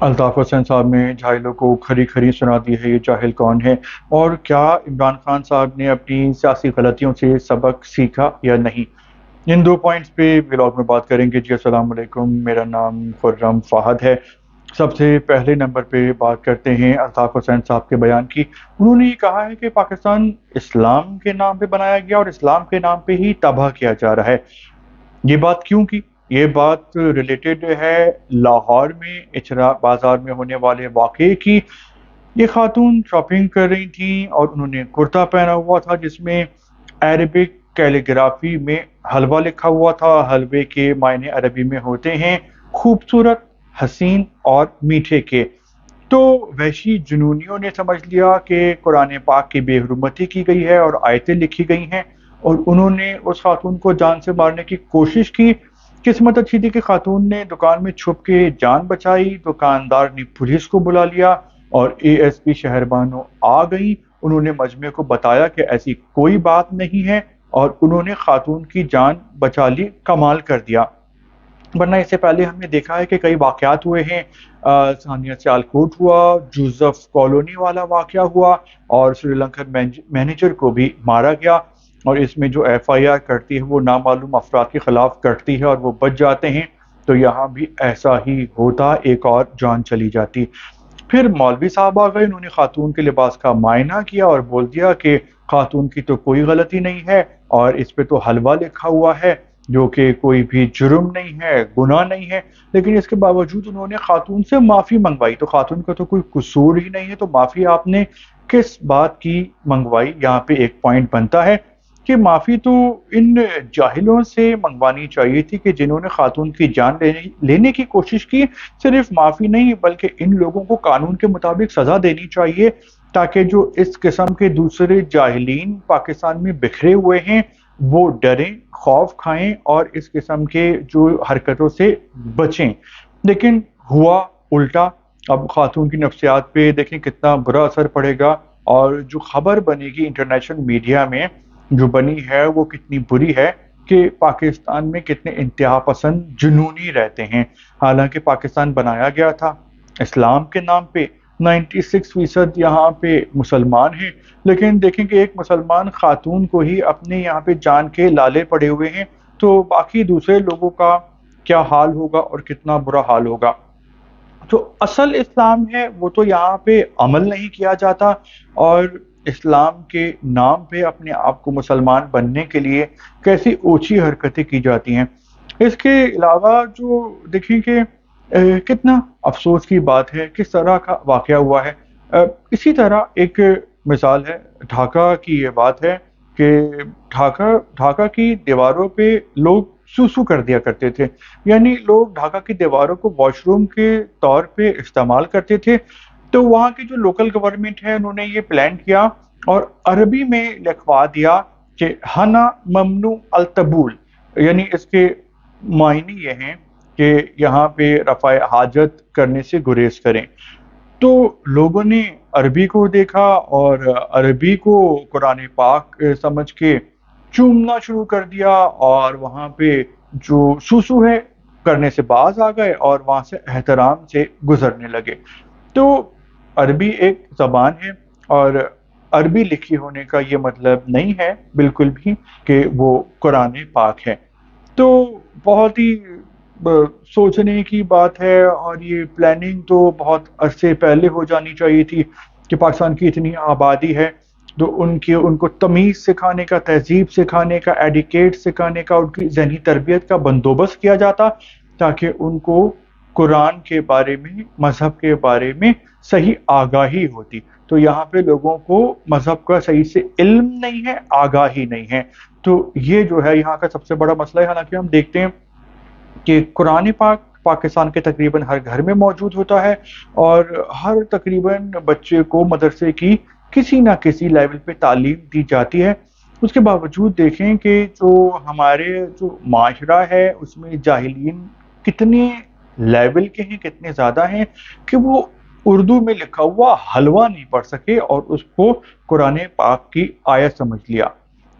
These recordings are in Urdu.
الطاف حسین صاحب نے جاہلوں کو کھری کھری سنا دی ہے، یہ جاہل کون ہے؟ اور کیا عمران خان صاحب نے اپنی سیاسی غلطیوں سے سبق سیکھا یا نہیں؟ ان دو پوائنٹس پہ ولاگ میں بات کریں گے جی۔ السلام علیکم، میرا نام خرم فہد ہے۔ سب سے پہلے نمبر پہ بات کرتے ہیں الطاف حسین صاحب کے بیان کی۔ انہوں نے یہ کہا ہے کہ پاکستان اسلام کے نام پہ بنایا گیا اور اسلام کے نام پہ ہی تباہ کیا جا رہا ہے۔ یہ بات کیوں کی؟ یہ بات ریلیٹڈ ہے لاہور میں اچرا بازار میں ہونے والے واقعے کی۔ یہ خاتون شاپنگ کر رہی تھیں اور انہوں نے کرتا پہنا ہوا تھا جس میں عربک کیلیگرافی میں حلوہ لکھا ہوا تھا۔ حلوے کے معنی عربی میں ہوتے ہیں خوبصورت، حسین اور میٹھے کے۔ تو وحشی جنونیوں نے سمجھ لیا کہ قرآن پاک کی بے حرمتی کی گئی ہے اور آیتیں لکھی گئی ہیں، اور انہوں نے اس خاتون کو جان سے مارنے کی کوشش کی۔ قسمت اچھی تھی کہ خاتون نے دکان میں چھپ کے جان بچائی۔ دکاندار نے پولیس کو بلا لیا اور اے ایس پی شہربانو آ گئیں۔ انہوں نے مجمع کو بتایا کہ ایسی کوئی بات نہیں ہے اور انہوں نے خاتون کی جان بچا لی، کمال کر دیا۔ ورنہ اس سے پہلے ہم نے دیکھا ہے کہ کئی واقعات ہوئے ہیں۔ ثانیہ سیالکوٹ ہوا، جوزف کالونی والا واقعہ ہوا، اور سری لنکن مینیجر کو بھی مارا گیا، اور اس میں جو ایف آئی آر کرتی ہے وہ نامعلوم افراد کے خلاف کرتی ہے اور وہ بچ جاتے ہیں۔ تو یہاں بھی ایسا ہی ہوتا، ایک اور جان چلی جاتی۔ پھر مولوی صاحب آ گئے، انہوں نے خاتون کے لباس کا معائنہ کیا اور بول دیا کہ خاتون کی تو کوئی غلطی نہیں ہے اور اس پہ تو حلوہ لکھا ہوا ہے جو کہ کوئی بھی جرم نہیں ہے، گناہ نہیں ہے۔ لیکن اس کے باوجود انہوں نے خاتون سے معافی منگوائی، تو خاتون کا تو کوئی قصور ہی نہیں ہے، تو معافی آپ نے کس بات کی منگوائی؟ یہاں پہ ایک پوائنٹ بنتا ہے کہ معافی تو ان جاہلوں سے منگوانی چاہیے تھی کہ جنہوں نے خاتون کی جان لینے کی کوشش کی۔ صرف معافی نہیں بلکہ ان لوگوں کو قانون کے مطابق سزا دینی چاہیے، تاکہ جو اس قسم کے دوسرے جاہلین پاکستان میں بکھرے ہوئے ہیں وہ ڈریں، خوف کھائیں اور اس قسم کے جو حرکتوں سے بچیں۔ لیکن ہوا الٹا۔ اب خاتون کی نفسیات پہ دیکھیں کتنا برا اثر پڑے گا، اور جو خبر بنے گی انٹرنیشنل میڈیا میں جو بنی ہے وہ کتنی بری ہے کہ پاکستان میں کتنے انتہا پسند جنونی رہتے ہیں۔ حالانکہ پاکستان بنایا گیا تھا اسلام کے نام پہ، 96% یہاں پہ مسلمان ہیں، لیکن دیکھیں کہ ایک مسلمان خاتون کو ہی اپنے یہاں پہ جان کے لالے پڑے ہوئے ہیں، تو باقی دوسرے لوگوں کا کیا حال ہوگا اور کتنا برا حال ہوگا۔ جو اصل اسلام ہے وہ تو یہاں پہ عمل نہیں کیا جاتا، اور اسلام کے نام پہ اپنے آپ کو مسلمان بننے کے لیے کیسی اونچی حرکتیں کی جاتی ہیں۔ اس کے علاوہ جو دیکھیں کہ کتنا افسوس کی بات ہے کس طرح کا واقعہ ہوا ہے۔ اسی طرح ایک مثال ہے ڈھاکہ کی، یہ بات ہے کہ ڈھاکہ کی دیواروں پہ لوگ سوسو کر دیا کرتے تھے، یعنی لوگ ڈھاکہ کی دیواروں کو واش روم کے طور پہ استعمال کرتے تھے۔ تو وہاں کی جو لوکل گورنمنٹ ہے انہوں نے یہ پلان کیا اور عربی میں لکھوا دیا کہ ہنا ممنوع الطبول، یعنی اس کے معنی یہ ہیں کہ یہاں پہ رفع حاجت کرنے سے گریز کریں۔ تو لوگوں نے عربی کو دیکھا اور عربی کو قرآن پاک سمجھ کے چومنا شروع کر دیا، اور وہاں پہ جو سوسو ہے کرنے سے باز آ گئے اور وہاں سے احترام سے گزرنے لگے۔ تو عربی ایک زبان ہے، اور عربی لکھی ہونے کا یہ مطلب نہیں ہے بالکل بھی کہ وہ قرآن پاک ہے۔ تو بہت ہی سوچنے کی بات ہے، اور یہ پلاننگ تو بہت عرصے پہلے ہو جانی چاہیے تھی کہ پاکستان کی اتنی آبادی ہے تو ان کو تمیز سکھانے کا، تہذیب سکھانے کا، ایڈیکیٹ سکھانے کا، ان کی ذہنی تربیت کا بندوبست کیا جاتا، تاکہ ان کو قرآن کے بارے میں، مذہب کے بارے میں صحیح آگاہی ہوتی۔ تو یہاں پہ لوگوں کو مذہب کا صحیح سے علم نہیں ہے، آگاہی نہیں ہے۔ تو یہ جو ہے یہاں کا سب سے بڑا مسئلہ ہے۔ حالانکہ ہم دیکھتے ہیں کہ قرآن پاک پاکستان کے تقریباً ہر گھر میں موجود ہوتا ہے، اور ہر تقریباً بچے کو مدرسے کی کسی نہ کسی لیول پہ تعلیم دی جاتی ہے۔ اس کے باوجود دیکھیں کہ جو ہمارے جو معاشرہ ہے اس میں جاہلین کتنے لیول کے ہیں، کتنے زیادہ ہیں کہ وہ اردو میں لکھا ہوا حلوہ نہیں پڑھ سکے اور اس کو قرآن پاک کی آیت سمجھ لیا۔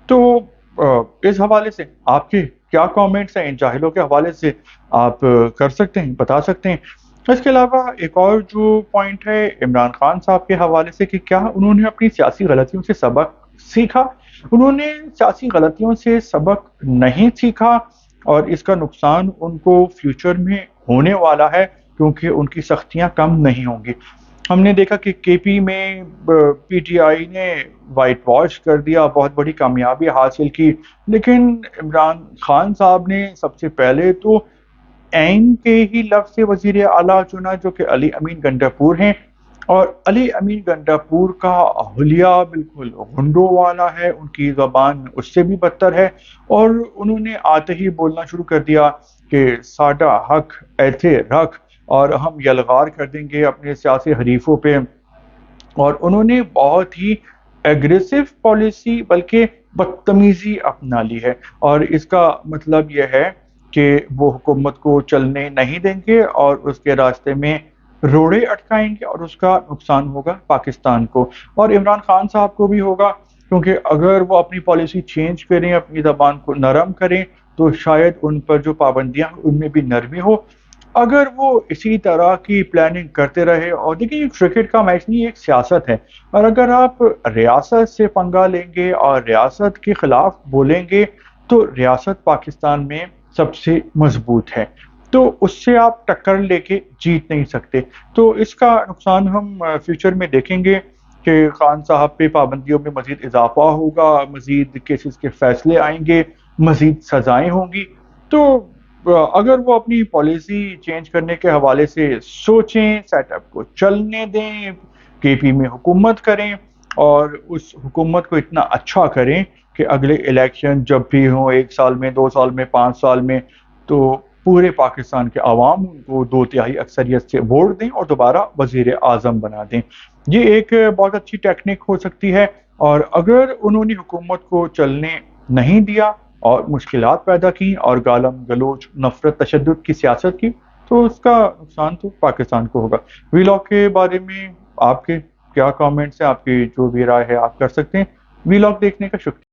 تو اس حوالے سے آپ کے کیا کامنٹس ہیں ان جاہلوں کے حوالے سے؟ آپ کر سکتے ہیں، بتا سکتے ہیں۔ اس کے علاوہ ایک اور جو پوائنٹ ہے عمران خان صاحب کے حوالے سے کہ کیا انہوں نے اپنی سیاسی غلطیوں سے سبق سیکھا؟ انہوں نے سیاسی غلطیوں سے سبق نہیں سیکھا اور اس کا نقصان ان کو فیوچر میں ہونے والا ہے کیونکہ ان کی سختیاں کم نہیں ہوں گی۔ ہم نے دیکھا کہ کے پی میں پی ٹی آئی نے وائٹ واش کر دیا، بہت بڑی کامیابی حاصل کی، لیکن عمران خان صاحب نے سب سے پہلے تو این کے ہی لفظ سے وزیر اعلیٰ چنا جو کہ علی امین گنڈاپور ہیں، اور علی امین گنڈاپور کا حلیہ بالکل غنڈوں والا ہے، ان کی زبان اس سے بھی بدتر ہے، اور انہوں نے آتے ہی بولنا شروع کر دیا کہ ساڈا حق ایتھے رکھ اور ہم یلغار کر دیں گے اپنے سیاسی حریفوں پہ، اور انہوں نے بہت ہی ایگریسو پالیسی بلکہ بدتمیزی اپنا لی ہے، اور اس کا مطلب یہ ہے کہ وہ حکومت کو چلنے نہیں دیں گے اور اس کے راستے میں روڑے اٹکائیں گے، اور اس کا نقصان ہوگا پاکستان کو اور عمران خان صاحب کو بھی ہوگا، کیونکہ اگر وہ اپنی پالیسی چینج کریں، اپنی زبان کو نرم کریں تو شاید ان پر جو پابندیاں ہیں ان میں بھی نرمی ہو۔ اگر وہ اسی طرح کی پلاننگ کرتے رہے، اور دیکھیں یہ کرکٹ کا میچ نہیں، ایک سیاست ہے، اور اگر آپ ریاست سے پنگا لیں گے اور ریاست کے خلاف بولیں گے تو ریاست پاکستان میں سب سے مضبوط ہے، تو اس سے آپ ٹکر لے کے جیت نہیں سکتے۔ تو اس کا نقصان ہم فیوچر میں دیکھیں گے کہ خان صاحب پہ پابندیوں میں مزید اضافہ ہوگا، مزید کیسز کے فیصلے آئیں گے، مزید سزائیں ہوں گی۔ تو اگر وہ اپنی پالیسی چینج کرنے کے حوالے سے سوچیں، سیٹ اپ کو چلنے دیں، کے پی میں حکومت کریں اور اس حکومت کو اتنا اچھا کریں کہ اگلے الیکشن جب بھی ہوں، 1 سال میں، 2 سال میں، 5 سال میں، تو پورے پاکستان کے عوام ان کو 2/3 اکثریت سے ووٹ دیں اور دوبارہ وزیر اعظم بنا دیں۔ یہ ایک بہت اچھی ٹیکنیک ہو سکتی ہے، اور اگر انہوں نے حکومت کو چلنے نہیں دیا اور مشکلات پیدا کی اور گالم گلوچ نفرت تشدد کی سیاست کی تو اس کا نقصان تو پاکستان کو ہوگا۔ وی لاگ کے بارے میں آپ کے کیا کامنٹس ہیں؟ آپ کی جو بھی رائے ہے آپ کر سکتے ہیں۔ وی لاگ دیکھنے کا شکریہ۔